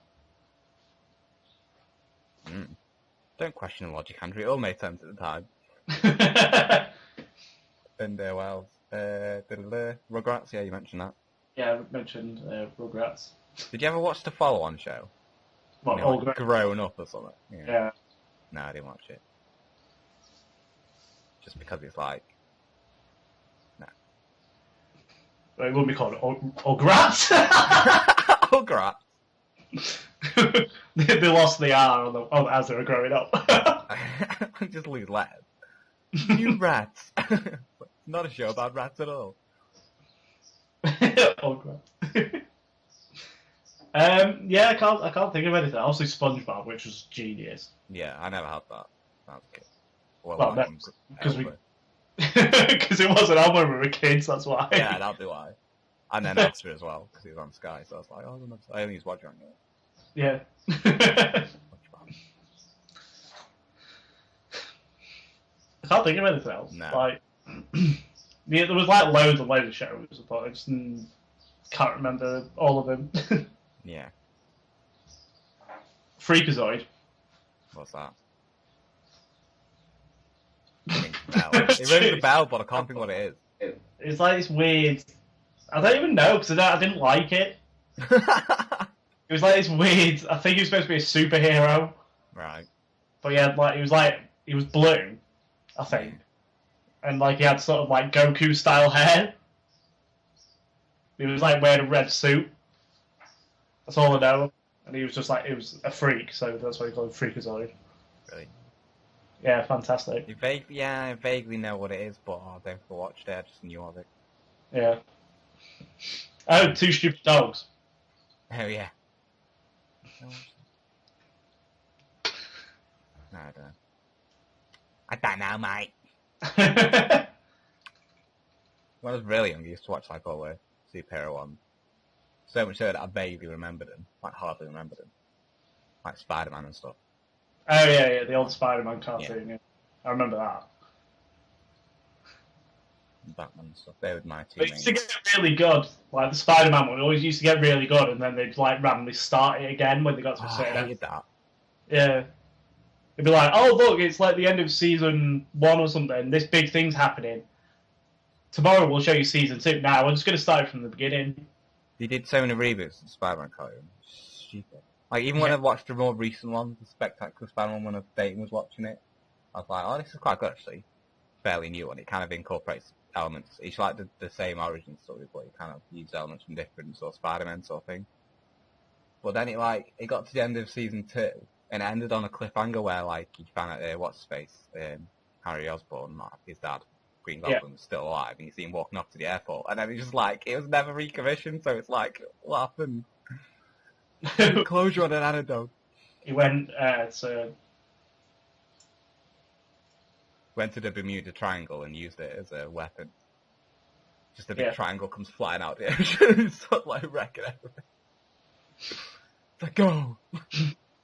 Speaker 2: Don't question the logic, Andrew. It all made sense at the time. And, what else? Rugrats, yeah, you mentioned that.
Speaker 3: Yeah, I mentioned Rugrats.
Speaker 2: Did you ever watch the follow-on show?
Speaker 3: What,
Speaker 2: like Grown Up or something?
Speaker 3: Yeah.
Speaker 2: No, I didn't watch it. Just because it's like... No.
Speaker 3: Well, it wouldn't be called Rugrats.
Speaker 2: Rugrats?
Speaker 3: They lost the R as they were growing up.
Speaker 2: I just lose letters. You rats. Not a show about rats at all.
Speaker 3: Rugrats. Yeah, I can't think of anything. Obviously SpongeBob, which was genius.
Speaker 2: Yeah, I never had that. That was good.
Speaker 3: Well, because it wasn't on when we were kids, that's why.
Speaker 2: Yeah, that'll be why. And then after as well, because he was on Sky, so I was like, oh, I only used watch on it.
Speaker 3: Yeah. I can't think of anything else.
Speaker 2: No.
Speaker 3: Like, yeah, there was like loads and loads of shows, but I just can't remember all of them.
Speaker 2: Yeah.
Speaker 3: Freakazoid.
Speaker 2: What's that? It rings a bell, but I can't think what it is.
Speaker 3: It's like this weird... I don't even know, because I didn't like it. It was like this weird... I think he was supposed to be a superhero.
Speaker 2: Right.
Speaker 3: But he was blue, I think. And like he had sort of like Goku style hair. He was like wearing a red suit. That's all I know. And he was just like, he was a freak, so that's why he called him Freakazoid.
Speaker 2: Really?
Speaker 3: Yeah, fantastic.
Speaker 2: I vaguely know what it is, but I don't ever watched it, I just knew of it.
Speaker 3: Yeah. Oh, Two Stupid Dogs.
Speaker 2: Oh, yeah. No, I don't know. I don't know, mate. When I was really young, I used to watch like all the superhero ones. So much so that I vaguely remembered them. Like, hardly remembered them. Like Spider-Man and stuff.
Speaker 3: Oh, yeah, the old Spider-Man cartoon, yeah. I remember that.
Speaker 2: Batman stuff. They were my two
Speaker 3: It used to
Speaker 2: main.
Speaker 3: get really good. Like the Spider-Man one, it always used to get really good, and then they'd like randomly start it again when they got to a
Speaker 2: I
Speaker 3: certain end.
Speaker 2: hated that.
Speaker 3: Yeah. It'd be like, oh look, it's like the end of season 1 or something. This big thing's happening. Tomorrow we'll show you season 2. Now we're just going to start it from the beginning.
Speaker 2: They did so many reboots of Spider-Man cartoon. Stupid. Like, even when I watched the more recent one, the Spectacular Spider-Man, when Dayton was watching it, I was like, oh, this is quite good, actually. Fairly new one. It kind of incorporates elements. It's like the same origin story, but it kind of used elements from different sort of Spider-Man sort of thing. But then it got to the end of season 2, and it ended on a cliffhanger where, like, you found out, what's his face? Harry Osborn, his dad. Green Goblin was still alive, and you see him walking off to the airport, and then it's just like, it was never recommissioned, so it's like, what happened? Closure on an antidote.
Speaker 3: He went to...
Speaker 2: Went to the Bermuda Triangle and used it as a weapon. Just a big triangle comes flying out the ocean, it's sort of like wrecking everything. It's like, go!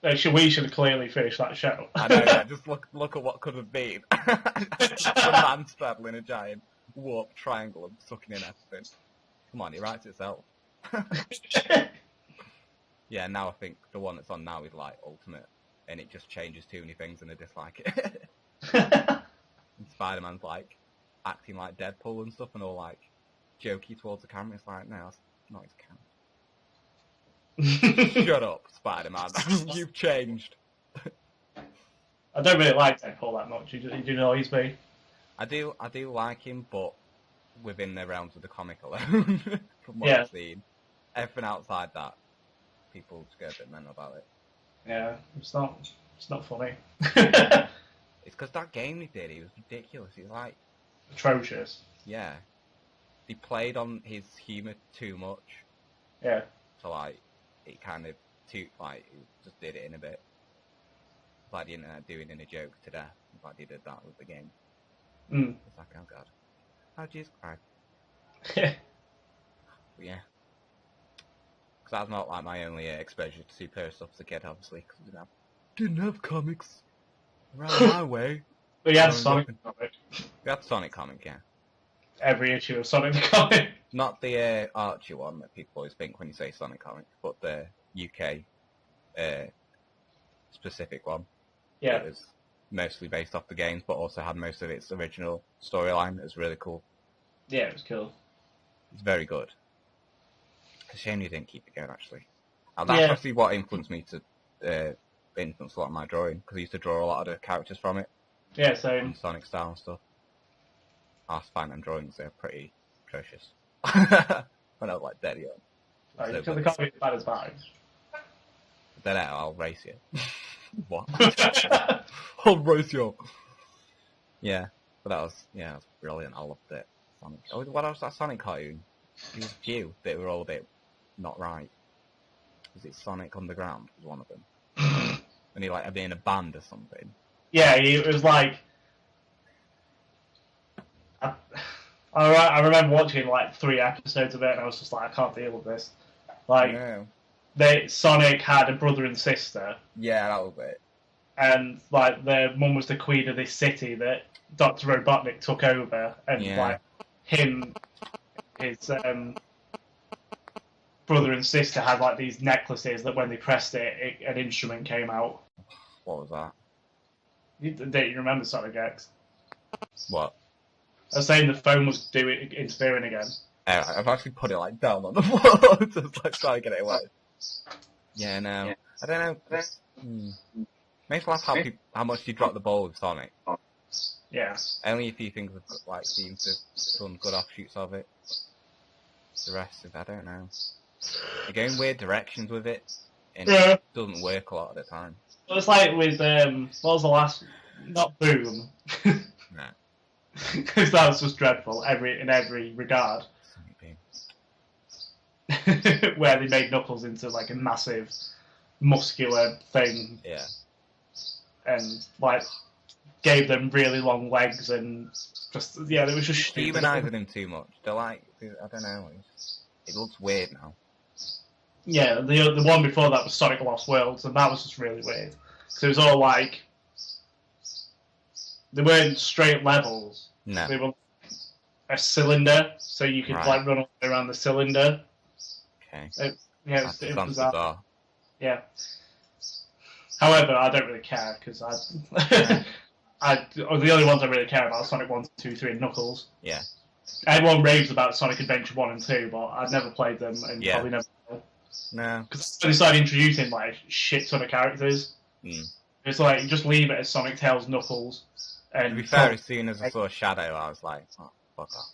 Speaker 3: We should have clearly finished that show.
Speaker 2: I know, yeah, just look at what could have been. A man straddling a giant warp triangle and sucking in everything. Come on, it writes itself. Yeah, now I think the one that's on now is like Ultimate, and it just changes too many things and I dislike it. And Spider-Man's like acting like Deadpool and stuff and all like jokey towards the camera. It's like, no, that's not his camera. Shut up, Spider-Man. You've changed.
Speaker 3: I don't really like Deadpool that much. He annoys me.
Speaker 2: I do like him, but within the realms of the comic alone, from what I've seen. Everything outside that, people just get a bit mental about it.
Speaker 3: Yeah, it's not funny.
Speaker 2: It's because that game he did, it was ridiculous. It was like...
Speaker 3: atrocious.
Speaker 2: Yeah. They played on his humour too much.
Speaker 3: Yeah.
Speaker 2: So, like, it kind of, it just did it in a bit. It's like the internet doing in a joke to death. It's like they did that with the game. It's like, oh god. Oh, Jesus Christ. But yeah. Because that's not, like, my only exposure to superhero stuff as a kid, obviously. Because didn't have comics around my way.
Speaker 3: But you had Sonic comic.
Speaker 2: We had Sonic comic, yeah.
Speaker 3: Every issue of Sonic the comic.
Speaker 2: Not the Archie one that people always think when you say Sonic comic, but the UK specific one.
Speaker 3: Yeah.
Speaker 2: It was mostly based off the games, but also had most of its original storyline. It was really cool.
Speaker 3: Yeah, it was cool.
Speaker 2: It's very good. It's a shame you didn't keep it going, actually. And that's actually what influenced me to influence a lot of my drawing, because I used to draw a lot of the characters from it.
Speaker 3: Yeah, same.
Speaker 2: From Sonic style and stuff. I find them drawings, they're pretty atrocious. When I was like dead young.
Speaker 3: Oh, so they can't be as bad as mine.
Speaker 2: Then I'll race you. What? I'll race you. Yeah, but that was brilliant. I loved it. Sonic. Oh, what was that Sonic cartoon? It was a few that were all a bit not right. Was it Sonic Underground? Was one of them. And he like in a band or something.
Speaker 3: Yeah, it was like. I remember watching like 3 episodes of it, and I was just like, I can't deal with this. Like, Sonic had a brother and sister.
Speaker 2: Yeah, that was it.
Speaker 3: And like their mum was the queen of this city that Dr. Robotnik took over, and like his brother and sister had like these necklaces that when they pressed it, an instrument came out.
Speaker 2: What was that?
Speaker 3: Don't you remember Sonic X?
Speaker 2: What?
Speaker 3: I was saying the phone was interfering again.
Speaker 2: I've actually put it like down on the floor, just like trying to get it away. Yeah, no, I don't know. Makes me laugh how much you drop the ball with Sonic.
Speaker 3: Yeah.
Speaker 2: Only a few things have like seemed to have done good offshoots of it. The rest of I don't know. You're going weird directions with it, and it doesn't work a lot of the time.
Speaker 3: Well, it's like with what was the last? Not Boom.
Speaker 2: No.
Speaker 3: Because that was just dreadful in every regard. Where they made Knuckles into like a massive muscular thing.
Speaker 2: Yeah.
Speaker 3: And like gave them really long legs and just they were just
Speaker 2: demonizing him too much. They're like, I don't know. It looks weird now.
Speaker 3: Yeah, the one before that was Sonic Lost Worlds, and that was just really weird. Because it was all like they weren't straight levels.
Speaker 2: No.
Speaker 3: They were a cylinder, so you could
Speaker 2: Right.
Speaker 3: like run all the way around the cylinder.
Speaker 2: Okay.
Speaker 3: Yeah,
Speaker 2: That
Speaker 3: it
Speaker 2: sounds
Speaker 3: was
Speaker 2: bizarre.
Speaker 3: yeah. However, I don't really care because the only ones I really care about are Sonic 1, 2, 3, and Knuckles.
Speaker 2: Yeah.
Speaker 3: Everyone raves about Sonic Adventure 1 and 2, but I've never played them and
Speaker 2: Yeah.
Speaker 3: probably never will.
Speaker 2: No.
Speaker 3: Because they started introducing like shit ton of characters. It's like just leave it as Sonic, Tails, Knuckles. And
Speaker 2: To be fair, as soon as I saw Shadow, I was like, oh, fuck off.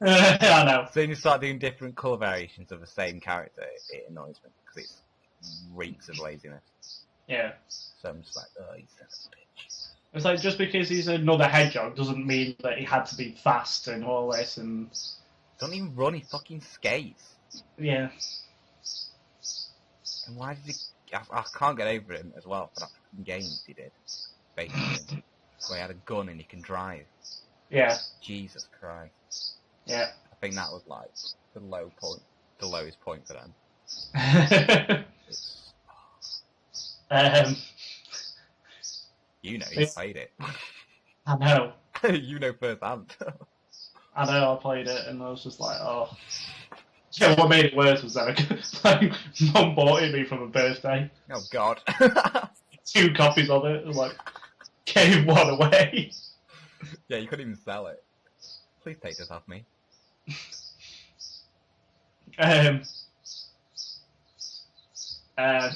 Speaker 3: I know.
Speaker 2: As soon as you start doing different colour variations of the same character, it annoys me because it reeks of laziness.
Speaker 3: Yeah.
Speaker 2: So I'm just like, oh, you son of a bitch.
Speaker 3: It's like just because he's another hedgehog doesn't mean that he had to be fast and all this and
Speaker 2: Don't even run, he fucking skates.
Speaker 3: yeah.
Speaker 2: And why did he... I can't get over him as well for that fucking game he did, basically. Where he had a gun and he can drive.
Speaker 3: Yeah.
Speaker 2: Jesus Christ.
Speaker 3: Yeah.
Speaker 2: I think that was like the lowest point for them. It's... You know, you played it.
Speaker 3: I know.
Speaker 2: You know firsthand.
Speaker 3: I know, I played it and I was just like, oh. Yeah, what made it worse was that like, Mum bought it me for my birthday.
Speaker 2: Oh God.
Speaker 3: 2 copies of it and like gave one away.
Speaker 2: Yeah, you couldn't even sell it. Please take this off me.
Speaker 3: I'm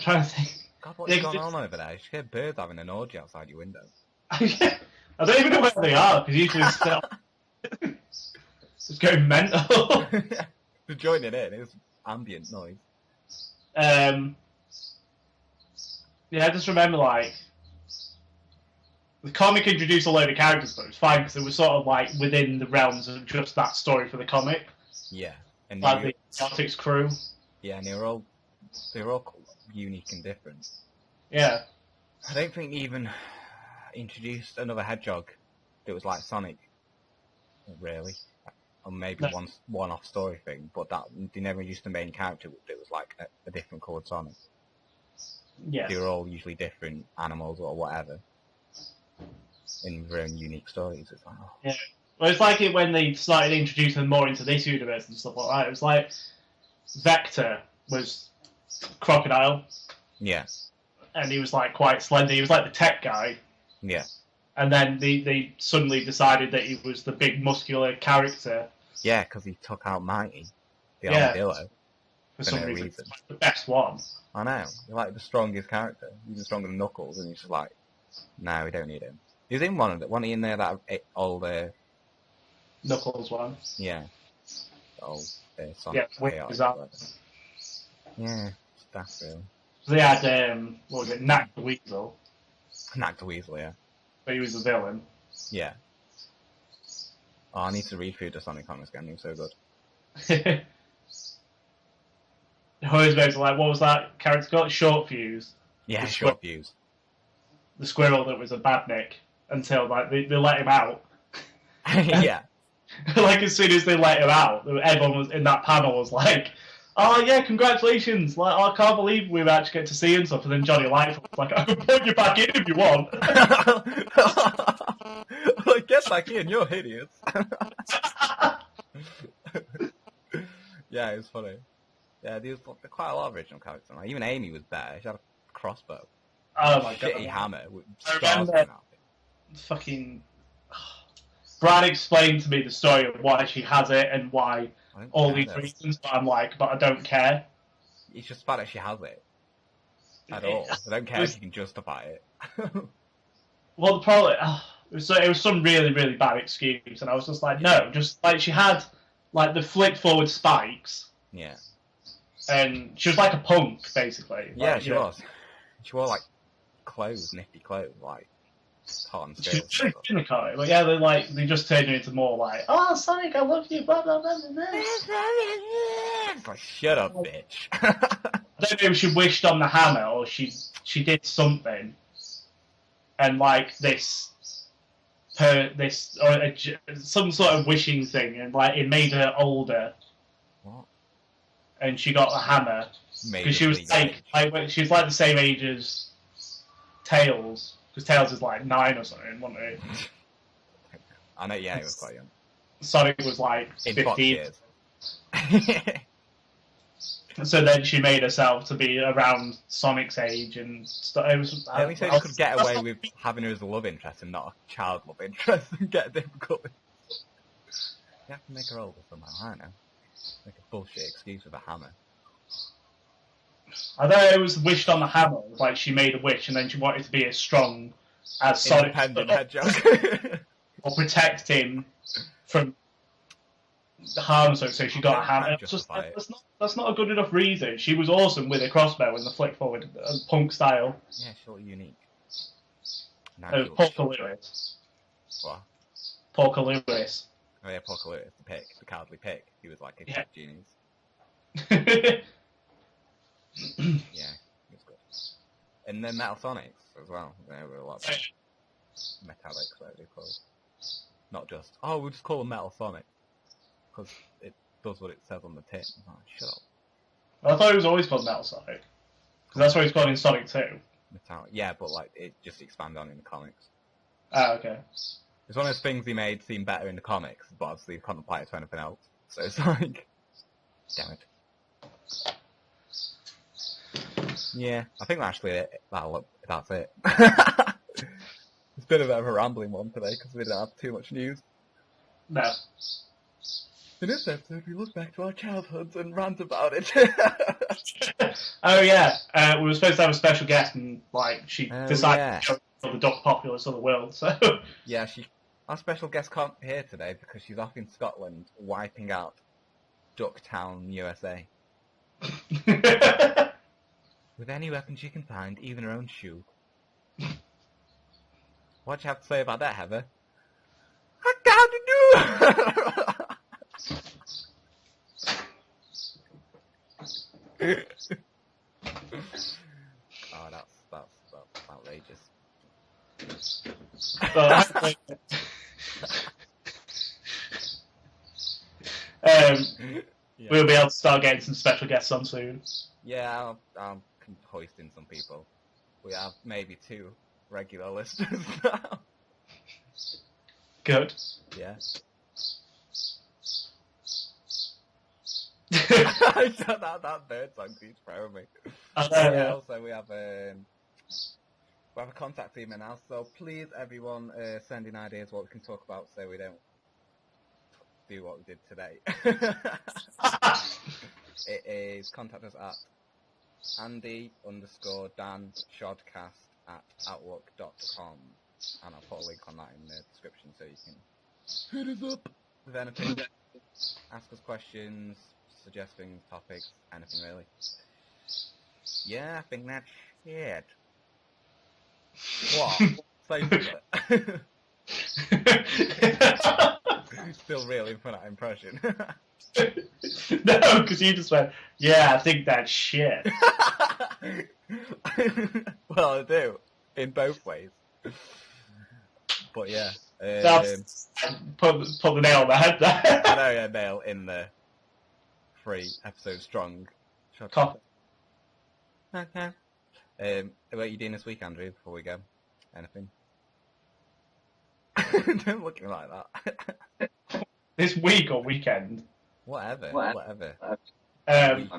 Speaker 3: trying to think.
Speaker 2: God, what's going on over there? You should hear birds having an orgy outside your window.
Speaker 3: I don't even know where they are because usually it's still it's going mental.
Speaker 2: They're joining in. It's ambient noise.
Speaker 3: Yeah, I just remember like the comic introduced a load of characters, but it was fine because it was sort of like within the realms of just that story for the comic.
Speaker 2: Yeah, and
Speaker 3: Like the Celtics crew.
Speaker 2: Yeah, and they were all unique and different.
Speaker 3: Yeah.
Speaker 2: I don't think they even introduced another hedgehog that was like Sonic. Not really. Or maybe one-off story thing, but that they never introduced the main character that was like a different coloured Sonic.
Speaker 3: Yeah.
Speaker 2: They were all usually different animals or whatever in their own unique stories. It's like, oh.
Speaker 3: Yeah. Well, it's like it when they started introducing them more into this universe and stuff like that. It was like Vector was Crocodile.
Speaker 2: Yeah.
Speaker 3: And he was like quite slender. He was like the tech guy.
Speaker 2: Yeah.
Speaker 3: And then they suddenly decided that he was the big muscular character.
Speaker 2: Yeah, because he took out Mighty, the armadillo,
Speaker 3: for some
Speaker 2: no
Speaker 3: reason.
Speaker 2: reason.
Speaker 3: It's the best one.
Speaker 2: I know. He's like the strongest character, even stronger than Knuckles, and he's just like, no, we don't need him. He was in one of the in there that old
Speaker 3: Knuckles one.
Speaker 2: Yeah. The old Sonic.
Speaker 3: Yeah, with his arm.
Speaker 2: Yeah, that's really.
Speaker 3: They had what was it, Knack the Weasel.
Speaker 2: Knack the Weasel, yeah.
Speaker 3: But he was a villain.
Speaker 2: Yeah. Oh, I need to read through the Sonic comics again. They're so good.
Speaker 3: Always makes like, what was that character called? Short Fuse.
Speaker 2: Yeah, Short Fuse.
Speaker 3: The squirrel that was a badnik until like they let him out.
Speaker 2: Yeah.
Speaker 3: Like as soon as they let him out, everyone was in that panel was like, "Oh yeah, congratulations! Like I can't believe we actually get to see and stuff." And then Johnny Lightfoot was like, "I can put you back in if you want."
Speaker 2: Well, get back in, you're hideous. Yeah, it was funny. Yeah, there's quite a lot of original characters. Like, even Amy was better. She had a crossbow.
Speaker 3: Oh my god!
Speaker 2: Shitty hammer with
Speaker 3: I
Speaker 2: stars
Speaker 3: remember
Speaker 2: coming out of it.
Speaker 3: fucking. Brad explained to me the story of why she has it and why all these reasons, but I'm like, but I don't care.
Speaker 2: It's just the fact that she has it. At all. I don't care if you can justify it.
Speaker 3: Well, the problem, it was some really, really bad excuse, and I was just like, no, just like she had like the flick forward spikes.
Speaker 2: Yeah.
Speaker 3: And she was like a punk, basically.
Speaker 2: Yeah,
Speaker 3: like,
Speaker 2: she was. She wore like clothes, nifty clothes, like cotton
Speaker 3: She
Speaker 2: skirts.
Speaker 3: was in the car, but yeah, they just turned her into more like, oh Sonic, I love you, blah blah blah blah.
Speaker 2: It's like, shut up, bitch.
Speaker 3: I don't know if she wished on the hammer or she did something, and like some sort of wishing thing, and like it made her older.
Speaker 2: What?
Speaker 3: And she got a hammer because she was she was like the same age as Tails, because Tails is like 9 or something, wasn't he?
Speaker 2: I know, yeah, he was quite young.
Speaker 3: Sonic was like
Speaker 2: in Fox
Speaker 3: 15.
Speaker 2: years.
Speaker 3: So then she made herself to be around Sonic's age, and it was.
Speaker 2: At least they could get away with having her as a love interest and not a child love interest and get difficult. You have to make her older somehow, I don't know. Make a bullshit excuse with a hammer.
Speaker 3: I thought it was wished on the hammer, like she made a wish and then she wanted to be as strong as Sonic.
Speaker 2: Independent hedgehog.
Speaker 3: Or protect him from the harm, so she got a hammer. That's not a good enough reason. She was awesome with a crossbow and the flick forward, punk style.
Speaker 2: Yeah, sure, unique.
Speaker 3: It was Porker Lewis.
Speaker 2: What?
Speaker 3: Porker Lewis.
Speaker 2: Oh yeah, Porker Lewis, the cowardly pig. He was like a genius. Yeah, it was good. And then Metal Sonics as well. There were a lot of metallics, whatever they call it. Not just, we'll just call them Metal Sonic. Because it does what it says on the tin. Oh, shut up.
Speaker 3: I thought it was always called Metal Sonic. Because that's what it's called in Sonic 2.
Speaker 2: Metallic. Yeah, but like it just expanded on in the comics.
Speaker 3: Okay.
Speaker 2: It's one of those things he made seem better in the comics, but obviously he couldn't apply it to anything else. So it's like, damn it. Yeah, I think actually that's it. It's been a bit of a rambling one today because we didn't have too much news.
Speaker 3: No.
Speaker 2: In this episode, we look back to our childhoods and rant about it.
Speaker 3: Oh yeah, we were supposed to have a special guest, and like she decided to go the Duck Populace of the world. So
Speaker 2: yeah, our special guest can't be here today because she's off in Scotland wiping out Ducktown, USA. With any weapon she can find, even her own shoe. What do you have to say about that, Heather? I gotta do. Oh, that's outrageous.
Speaker 3: We'll be able to start getting some special guests on soon.
Speaker 2: Yeah, I'm hoisting some people. We have maybe 2 regular listeners now.
Speaker 3: Good.
Speaker 2: Yeah. that bird song keeps throwing me. Also we have a contact email now, so please everyone send in ideas what we can talk about so we don't do what we did today. It is contact us at Andy_Dan_Shodcast@outlook.com, and I'll put a link on that in the description so you can hit us up with anything. Ask us questions, suggest things, topics, anything really. Yeah, I think that's it. What? Say still reeling for that impression.
Speaker 3: No, because you just went, yeah, I think that's shit.
Speaker 2: Well, I do. In both ways. But yeah.
Speaker 3: Put the nail on the head there.
Speaker 2: I know, yeah, nail in the 3 episode strong.
Speaker 3: Copy.
Speaker 2: Okay. What are you doing this week, Andrew, before we go? Anything? Don't look at me like that.
Speaker 3: This week or weekend?
Speaker 2: Whatever. Week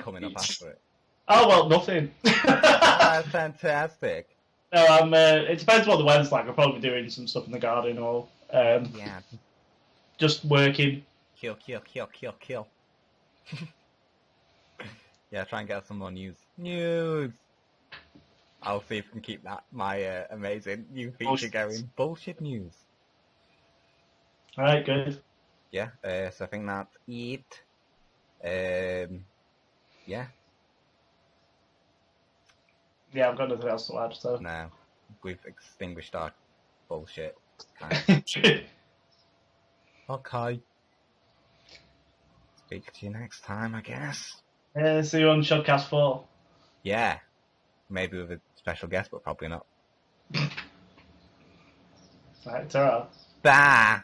Speaker 2: coming up after it.
Speaker 3: Oh, well, nothing.
Speaker 2: That's fantastic.
Speaker 3: No, it depends what the weather's like. I'll probably be doing some stuff in the garden or just working.
Speaker 2: Kill. Yeah, try and get some more news. I'll see if I can keep my amazing new feature going. Bullshit news.
Speaker 3: Alright, good.
Speaker 2: Yeah, so I think that's it. Yeah.
Speaker 3: Yeah, I've got nothing else to add, so.
Speaker 2: No, we've extinguished our bullshit. Okay. Speak to you next time, I guess.
Speaker 3: See you on Shodcast 4.
Speaker 2: Yeah. Maybe with a special guest, but probably not.
Speaker 3: Right, ta-ra.
Speaker 2: Bye!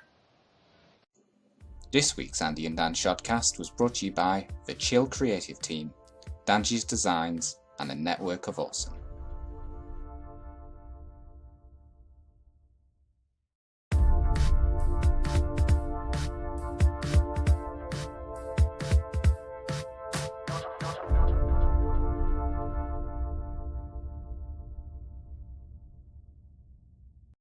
Speaker 1: This week's Andy and Dan Shodcast was brought to you by the Chill Creative Team, Danji's Designs, and a network of awesome.